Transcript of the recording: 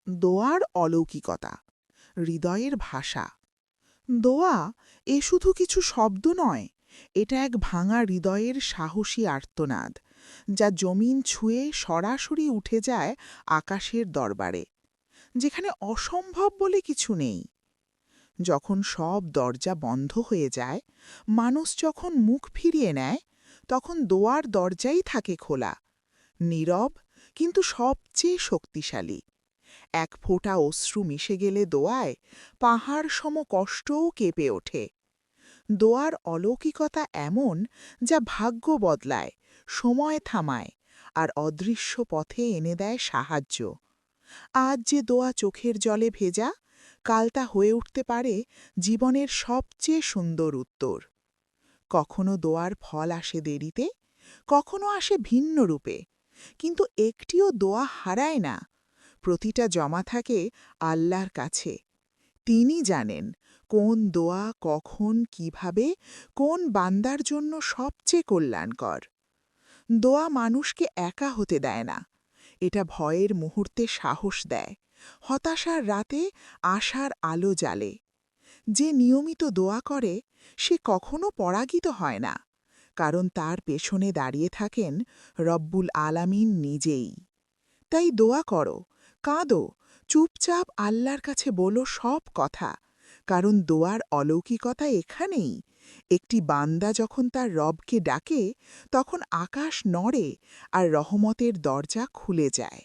দোয়ার অলৌকিকতা, হৃদয়ের ভাষা। দোয়া এ শুধু কিছু শব্দ নয়, এটা এক ভাঙা হৃদয়ের সাহসী আর্তনাদ, যা জমিন ছুঁয়ে সরাসরি উঠে যায় আকাশের দরবারে, যেখানে অসম্ভব বলে কিছু নেই। যখন সব দরজা বন্ধ হয়ে যায়, মানুষ যখন মুখ ফিরিয়ে নেয়, তখন দোয়ার দরজাই থাকে খোলা, নীরব কিন্তু সবচেয়ে শক্তিশালী। এক ফোঁটা অশ্রু মিশে গেলে দোয়ায় পাহাড় সম কষ্টও কেঁপে ওঠে। দোয়ার অলৌকিকতা এমন, যা ভাগ্য বদলায়, সময় থামায়, আর অদৃশ্য পথে এনে দেয় সাহায্য। আজ যে দোয়া চোখের জলে ভেজা, কাল তা হয়ে উঠতে পারে জীবনের সবচেয়ে সুন্দর উত্তর। কখনো দোয়ার ফল আসে দেরিতে, কখনো আসে ভিন্ন রূপে, কিন্তু একটিও দোয়া হারায় না। প্রতিটা জমা থাকে আল্লাহর কাছে। তিনি জানেন কোন দোয়া কখন কিভাবে কোন বান্দার জন্য সবচেয়ে কল্যাণকর। দোয়া মানুষকে একা হতে দেয় না, এটা ভয়ের মুহূর্তে সাহস দেয়, হতাশার রাতে আশার আলো জ্বালে। যে নিয়মিত দোয়া করে সে কখনো পরাজিত হয় না, কারণ তার পেছনে দাঁড়িয়ে থাকেন রব্বুল আলামিন নিজেই। তাই দোয়া করো, কাঁদো, চুপচাপ আল্লাহর কাছে বলো সব কথা, কারণ দোয়ার অলৌকিকতা এখানেই। একটি বান্দা যখন তার রবকে ডাকে, তখন আকাশ নড়ে আর রহমতের দরজা খুলে যায়।